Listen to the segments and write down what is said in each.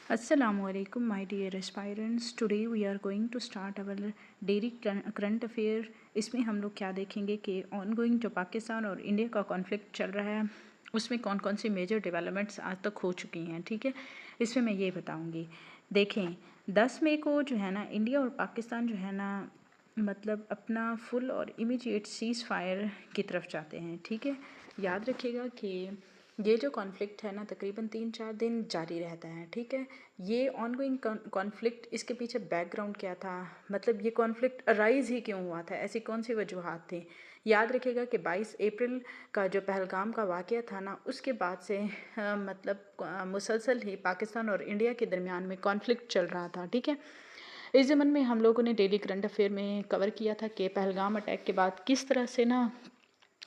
Assalamualaikum, my dear aspirants. Today we are going to start our daily current affair. इसमें हम लोग क्या देखेंगे कि ऑनगोइंग जो पाकिस्तान और इंडिया का कॉन्फ्लिक्ट चल रहा है उसमें कौन कौन सी मेजर डेवलपमेंट्स आज तक हो चुकी हैं। ठीक है, इसमें मैं ये बताऊंगी। देखें, 10 मई को जो है ना इंडिया और पाकिस्तान जो है ना मतलब अपना फुल और इमीडिएट सीज़ फायर की तरफ जाते हैं। ठीक है, याद रखिएगा कि ये जो कॉन्फ्लिक्ट है ना तकरीबन 3-4 दिन जारी रहता है। ठीक है, ये ऑनगोइंग कॉन्फ्लिक्ट, इसके पीछे बैकग्राउंड क्या था, मतलब ये कॉन्फ्लिक्ट अराइज ही क्यों हुआ था, ऐसी कौन सी वजूहात थी। याद रखिएगा कि 22 अप्रैल का जो पहलगाम का वाक़या था ना उसके बाद से मुसलसल ही पाकिस्तान और इंडिया के दरमियान में कॉन्फ्लिक्ट चल रहा था। ठीक है, इस ज़मन में हम लोगों ने डेली करंट अफेयर में कवर किया था कि पहलगाम अटैक के बाद किस तरह से ना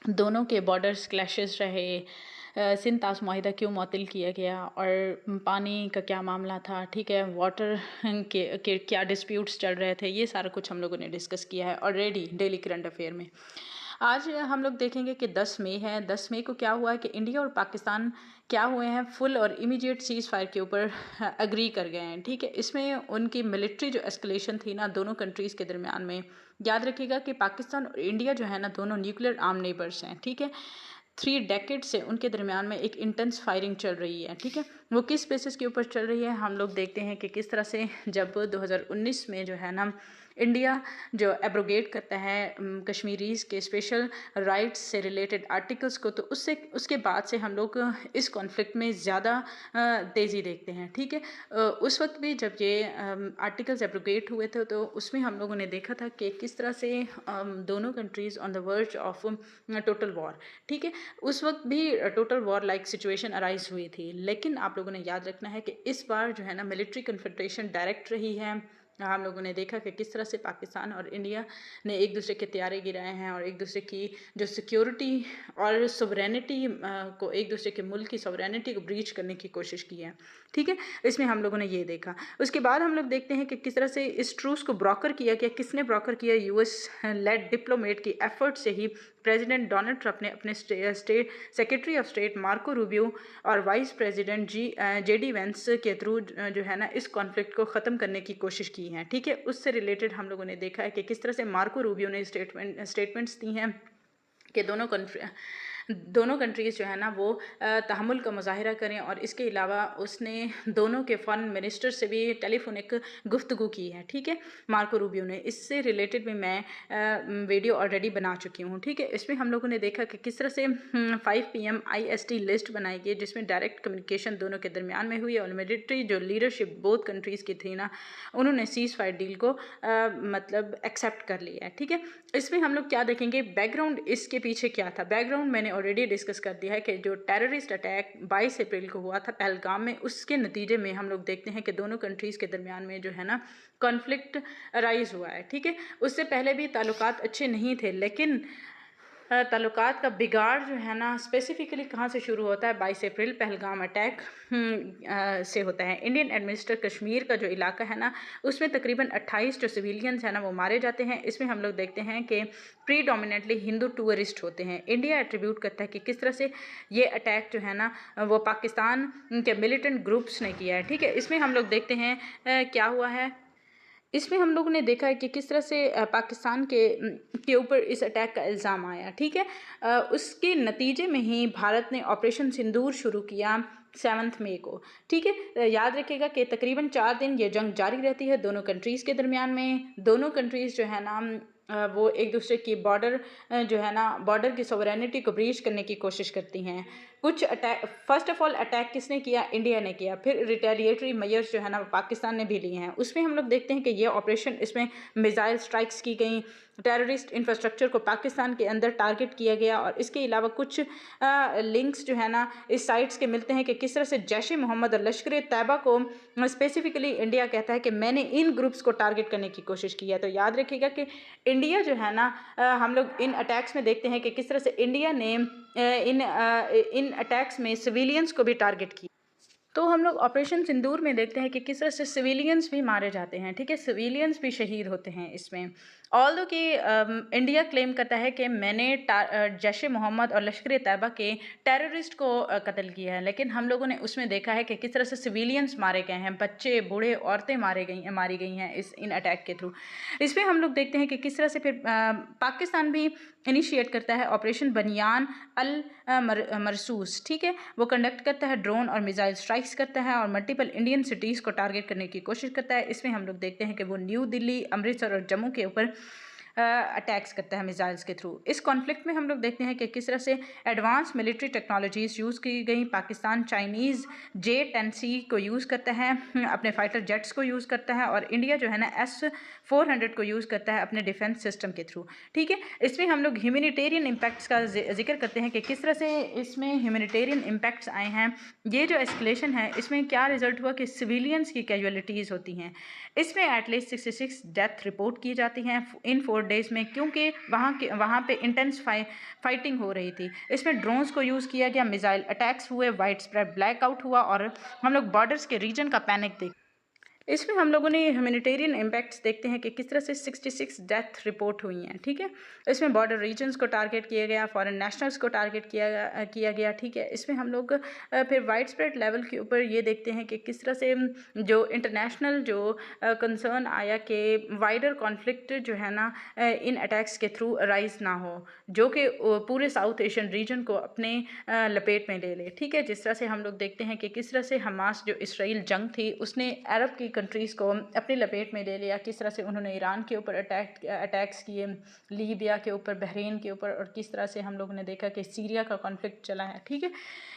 दोनों के बॉर्डर्स क्लैशेस रहे, सिंध तास माहिदा क्यों मुअत्तल किया गया और पानी का क्या मामला था। ठीक है, वाटर के क्या डिस्प्यूट्स चल रहे थे, ये सारा कुछ हम लोगों ने डिस्कस किया है ऑलरेडी डेली करंट अफेयर में। आज हम लोग देखेंगे कि 10 मई है। 10 मई को क्या हुआ है कि इंडिया और पाकिस्तान क्या हुए हैं, फुल और इमीडिएट सीज़ फायर के ऊपर एग्री कर गए हैं। ठीक है, इसमें उनकी मिलिट्री जो एस्केलेशन थी ना दोनों कंट्रीज़ के दरमियान में, याद रखिएगा कि पाकिस्तान और इंडिया जो है ना दोनों न्यूक्लियर आर्म नेबर्स हैं। ठीक है, 3 डेकेड से उनके दरमियान में एक इंटेंस फायरिंग चल रही है। ठीक है, वो किस बेसिस के ऊपर चल रही है हम लोग देखते हैं कि किस तरह से जब 2019 में जो है ना इंडिया जो एब्रोगेट करता है कश्मीरीज़ के स्पेशल राइट्स से रिलेटेड आर्टिकल्स को, तो उसके बाद से हम लोग इस कॉन्फ्लिक्ट में ज़्यादा तेज़ी देखते हैं। ठीक है, उस वक्त भी जब ये आर्टिकल्स एब्रोगेट हुए थे तो उसमें हम लोगों ने देखा था कि किस तरह से दोनों countries on the verge of total war. ठीक है, उस वक्त भी total war like situation arise हुई थी, लेकिन आप लोगों ने याद रखना है कि इस बार जो है ना मिलिट्री कन्फ्रंटेशन डायरेक्ट रही है। हम लोगों ने देखा कि किस तरह से पाकिस्तान और इंडिया ने एक दूसरे के त्यारे गिराए हैं और एक दूसरे की जो सिक्योरिटी और सोवरेनिटी को, एक दूसरे के मुल्क की सोवरेनिटी को ब्रीच करने की कोशिश की है। ठीक है, इसमें हम लोगों ने ये देखा। उसके बाद हम लोग देखते हैं कि किस तरह से इस ट्रूस को ब्रोकर किया गया। किसने ब्रोकर किया? यूएस लेड डिप्लोमेट की एफर्ट से ही प्रेसिडेंट डोनाल्ड ट्रंप ने अपने state secretary of state Marco Rubio और वाइस प्रेसिडेंट जेडी वेंस के थ्रू जो है ना इस कॉन्फ्लिक्ट को ख़त्म करने की कोशिश की है। ठीक है, उससे रिलेटेड हम लोगों ने देखा है कि किस तरह से मार्को रूबियो ने स्टेटमेंट्स दी हैं कि दोनों कंट्रीज़ जो है ना वो तहम्मुल का मुजाहिरा करें, और इसके अलावा उसने दोनों के फॉरेन मिनिस्टर से भी टेलीफोनिक गुफ्तगू की है। ठीक है, मार्को रूबियो ने, इससे रिलेटेड भी मैं वीडियो ऑलरेडी बना चुकी हूँ। ठीक है, इसमें हम लोगों ने देखा कि किस तरह से 5 PM IST लिस्ट बनाई गई जिसमें डायरेक्ट कम्युनिकेशन दोनों के दरमियान में हुई और मिलिट्री जो लीडरशिप बोथ कंट्रीज़ की थी ना उन्होंने सीज़ फायर डील को मतलब एक्सेप्ट कर लिया है। ठीक है, इसमें हम लोग क्या देखेंगे, बैकग्राउंड इसके पीछे क्या था। बैकग्राउंड मैंने ऑलरेडी डिस्कस कर दिया है कि जो टेररिस्ट अटैक 22 अप्रैल को हुआ था पहलगाम में, उसके नतीजे में हम लोग देखते हैं कि दोनों कंट्रीज़ के दरमियान में जो है ना कॉन्फ्लिक्ट राइज हुआ है। ठीक है, उससे पहले भी ताल्लुकात अच्छे नहीं थे, लेकिन ताल्लुकात का बिगाड़ जो है ना स्पेसिफिकली कहाँ से शुरू होता है? 22 अप्रैल पहलगाम अटैक से होता है। इंडियन एडमिनिस्ट्रेटेड कश्मीर का जो इलाका है ना उसमें तकरीबन 28 जो सिविलियंस हैं ना वो मारे जाते हैं। इसमें हम लोग देखते हैं कि प्रीडोमिनेटली हिंदू टूरिस्ट होते हैं। इंडिया एट्रीब्यूट करता है कि किस तरह से ये अटैक जो है ना वो पाकिस्तान के मिलिटेंट ग्रुप्स ने किया है। ठीक है, इसमें हम लोग देखते हैं क्या हुआ है। इसमें हम लोगों ने देखा है कि किस तरह से पाकिस्तान के ऊपर इस अटैक का इल्ज़ाम आया। ठीक है, उसके नतीजे में ही भारत ने ऑपरेशन सिंदूर शुरू किया 7 मई को। ठीक है, याद रखिएगा कि तकरीबन 4 दिन ये जंग जारी रहती है दोनों कंट्रीज़ के दरमियान में। दोनों कंट्रीज़ जो है ना वो एक दूसरे की बॉर्डर जो है ना बॉर्डर की सोवरेनिटी को ब्रीच करने की कोशिश करती हैं। कुछ attack, first of all attack किसने किया? इंडिया ने किया। फिर रिटेलिएटरी मेजर्स जो है ना पाकिस्तान ने भी लिए हैं। उसमें हम लोग देखते हैं कि ये ऑपरेशन, इसमें मिसाइल स्ट्राइक्स की गई, टेररिस्ट इंफ्रास्ट्रक्चर को पाकिस्तान के अंदर टारगेट किया गया, और इसके अलावा कुछ लिंक्स जो है ना इस साइट्स के मिलते हैं कि किस तरह से जैश ए मोहम्मद और लश्कर ए तैयबा को स्पेसिफिकली इंडिया कहता है कि मैंने इन ग्रुप्स को टारगेट करने की कोशिश की है। तो याद रखिएगा कि इंडिया जो है ना हम लोग इन अटैक्स में देखते हैं कि किस तरह से इंडिया ने इन अटैक्स में सिविलियंस को भी टारगेट किया। तो हम लोग ऑपरेशन सिंदूर में देखते हैं कि किस तरह से सिविलियंस भी मारे जाते हैं, ठीक है, सिविलियंस भी शहीद होते हैं इसमें। ऑल्दो कि इंडिया क्लेम करता है कि मैंने जैश ए मोहम्मद और लश्कर ए तैयबा के टेररिस्ट को कत्ल किया है, लेकिन हम लोगों ने उसमें देखा है कि किस तरह से सिविलियंस मारे गए हैं, बच्चे, बूढ़े, औरतें मारी गई हैं इन अटैक के थ्रू। इसमें हम लोग देखते हैं कि किस तरह से फिर पाकिस्तान भी इनिशिएट करता है ऑपरेशन बनियान अल मरसूस, ठीक है, वो कंडक्ट करता है, ड्रोन और मिसाइल स्ट्राइक्स करता है और मल्टीपल इंडियन सिटीज़ को टारगेट करने की कोशिश करता है। इसमें हम लोग देखते हैं कि वो न्यू दिल्ली, अमृतसर और जम्मू के ऊपर अटैक्स करता है मिसाइल्स के थ्रू। इस कॉन्फ्लिक्ट में हम लोग देखते हैं कि किस तरह से एडवांस मिलिट्री टेक्नोलॉजीज़ यूज़ की गई। पाकिस्तान चाइनीज़ J-10C को यूज़ करता है, अपने फाइटर जेट्स को यूज़ करता है, और इंडिया जो है ना S-400 को यूज़ करता है अपने डिफेंस सिस्टम के थ्रू, ठीक है। इसमें हम लोग ह्यूमैनिटेरियन इम्पैक्ट्स का जिक्र करते हैं कि किस तरह से इसमें ह्यूमैनिटेरियन इम्पैक्ट्स आए हैं। ये जो एस्केलेशन है इसमें क्या रिजल्ट हुआ कि सिविलियंस की कैजुअलिटीज़ होती हैं। इसमें एटलीस्ट 66 डेथ रिपोर्ट की जाती हैं इन 4 डेज़ में, क्योंकि वहाँ पे इंटेंस फाइटिंग हो रही थी। इसमें ड्रोन्स को यूज़ किया गया, मिसाइल अटैक्स हुए, वाइड स्प्रेड ब्लैकआउट हुआ और हम लोग बॉर्डर्स के रीजन का पैनिक देख। इसमें हम लोगों ने ह्यूमैनिटेरियन इम्पैक्ट्स देखते हैं कि किस तरह से 66 डेथ रिपोर्ट हुई हैं, ठीक है। इसमें बॉर्डर रीजन्स को टारगेट किया गया, फॉरेन नेशनल्स को टारगेट किया गया, ठीक है। इसमें हम लोग फिर वाइड स्प्रेड लेवल के ऊपर ये देखते हैं कि किस तरह से जो इंटरनेशनल जो कंसर्न आया कि वाइडर कॉन्फ्लिक्ट जो है ना इन अटैक्स के थ्रू राइज ना हो, जो कि पूरे साउथ एशियन रीजन को अपने लपेट में ले ले, ठीक है। जिस तरह से हम लोग देखते हैं कि किस तरह से हमास जो इसराइल जंग थी उसने अरब की कंट्रीज़ को अपनी लपेट में ले लिया, किस तरह से उन्होंने ईरान के ऊपर अटैक्स किए, लीबिया के ऊपर, बहरीन के ऊपर, और किस तरह से हम लोगों ने देखा कि सीरिया का कॉन्फ्लिक्ट चला है, ठीक है।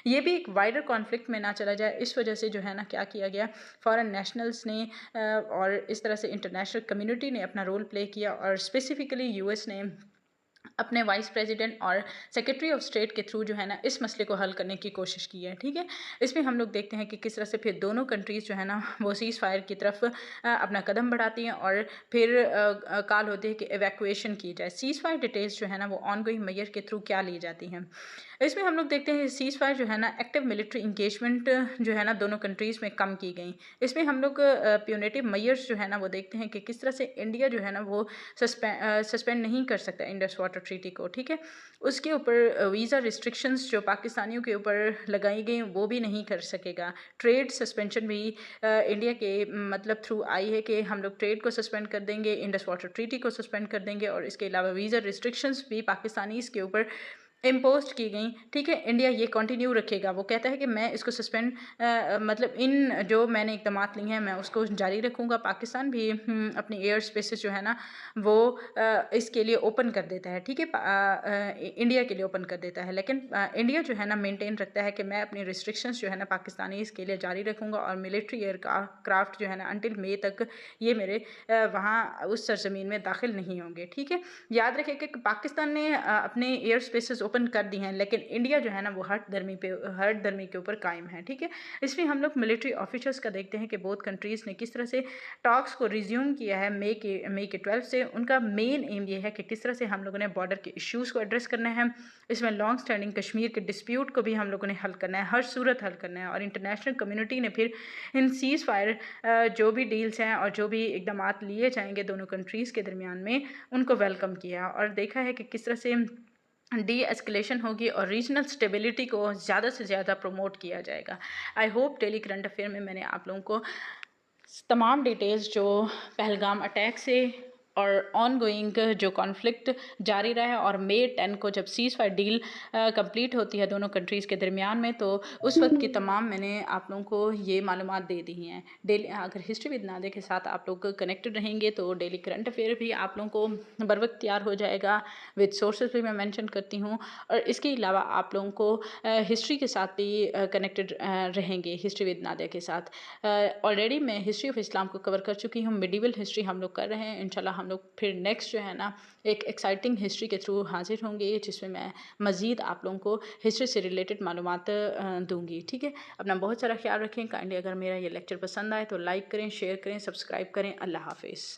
ये भी एक वाइडर कॉन्फ्लिक्ट में ना चला जाए, इस वजह से जो है ना क्या किया गया, फॉरेन नेशनल्स ने और इस तरह से इंटरनेशनल कम्युनिटी ने अपना रोल प्ले किया, और स्पेसिफिकली यूएस ने अपने वाइस प्रेसिडेंट और सेक्रेटरी ऑफ स्टेट के थ्रू जो है ना इस मसले को हल करने की कोशिश की है, ठीक है। इसमें हम लोग देखते हैं कि किस तरह से फिर दोनों कंट्रीज़ जो है ना वो सीज़ फायर की तरफ अपना कदम बढ़ाती हैं, और फिर कॉल होती है कि एवैक्यूएशन की जाए। सीज़ फायर डिटेल्स जो है ना वो ऑनगोइंग मेजर के थ्रू क्या ली जाती हैं। इसमें हम लोग देखते हैं सीज़ फायर जो है ना एक्टिव मिलिट्री इंगेजमेंट जो है ना दोनों कंट्रीज़ में कम की गई। इसमें हम लोग प्यूनेटिव मेजर्स जो है ना वो देखते हैं कि किस तरह से इंडिया जो है ना वो सस्पेंड नहीं कर सकता इंडस वाटर ट्रीटी को, ठीक है। उसके ऊपर वीज़ा रिस्ट्रिक्शंस जो पाकिस्तानियों के ऊपर लगाई गई वो भी नहीं कर सकेगा। ट्रेड सस्पेंशन भी इंडिया के मतलब थ्रू आई है कि हम लोग ट्रेड को सस्पेंड कर देंगे, इंडस वाटर ट्रीटी को सस्पेंड कर देंगे, और इसके अलावा वीज़ा रिस्ट्रिक्शंस भी पाकिस्तानीज़ के ऊपर इम्पोज की गई, ठीक है। इंडिया ये कंटिन्यू रखेगा, वो कहता है कि मैं इसको सस्पेंड मतलब इन जो मैंने इक़दामात लिए हैं मैं उसको जारी रखूँगा। पाकिस्तान भी अपनी एयर स्पेसेस जो है ना वो इसके लिए ओपन कर देता है, ठीक है, इंडिया के लिए ओपन कर देता है, लेकिन इंडिया जो है ना मेंटेन रखता है कि मैं अपनी रिस्ट्रिक्शंस जो है ना पाकिस्तानी इसके लिए जारी रखूँगा, और मिलिट्री एयर क्राफ्ट जो है ना अंटिल मई तक ये मेरे वहाँ उस सरजमीन में दाखिल नहीं होंगे, ठीक है। याद रखें कि पाकिस्तान ने अपने एयर स्पेसेस ओपन कर दी हैं, लेकिन इंडिया जो है ना वो हट धर्मी के ऊपर कायम है, ठीक है। इसमें हम लोग मिलिट्री ऑफिसर्स का देखते हैं कि बोथ कंट्रीज़ ने किस तरह से टॉक्स को रिज्यूम किया है मई के 12 से। उनका मेन एम ये है कि किस तरह से हम लोगों ने बॉर्डर के इश्यूज़ को एड्रेस करना है। इसमें लॉन्ग स्टैंडिंग कश्मीर के डिस्प्यूट को भी हम लोगों ने हल करना है, हर सूरत हल करना है, और इंटरनेशनल कम्युनिटी ने फिर इन सीज़ फायर जो भी डील्स हैं और जो भी इकदाम लिए जाएंगे दोनों कंट्रीज़ के दरमियान में उनको वेलकम किया, और देखा है कि किस तरह से डी एस्केलेशन होगी और रीजनल स्टेबिलिटी को ज़्यादा से ज़्यादा प्रमोट किया जाएगा। I hope daily current affair में मैंने आप लोगों को तमाम डिटेल्स जो पहलगाम अटैक से और ऑन गोइंग जो कॉन्फ्लिक्ट जारी रहा है, और मई 10 को जब सीज़ फायर डील कंप्लीट होती है दोनों कंट्रीज़ के दरमियान में, तो उस वक्त की तमाम मैंने आप लोगों को ये मालूमात दे दी हैं। डेली अगर हिस्ट्री विद नादे के साथ आप लोग कनेक्टेड रहेंगे तो डेली करंट अफेयर भी आप लोगों को बर वक्त तैयार हो जाएगा, विद सोर्सेज भी मैं मेंशन करती हूँ, और इसके अलावा आप लोगों को हिस्ट्री के साथ भी कनेक्टेड रहेंगे हिस्ट्री विद नादे के साथ। ऑलरेडी मैं हिस्ट्री ऑफ इस्लाम को कवर कर चुकी हूँ, मिडिवल हिस्ट्री हम लोग कर रहे हैं। इंशाल्लाह हम लोग फिर नेक्स्ट जो है ना एक एक्साइटिंग हिस्ट्री के थ्रू हाजिर होंगे, जिसमें मैं मज़ीद आप लोगों को हिस्ट्री से रिलेटेड मालूमात दूंगी, ठीक है। अपना बहुत सारा ख्याल रखें। काइंडली अगर मेरा ये लेक्चर पसंद आए तो लाइक करें, शेयर करें, सब्सक्राइब करें। अल्लाह हाफिज़।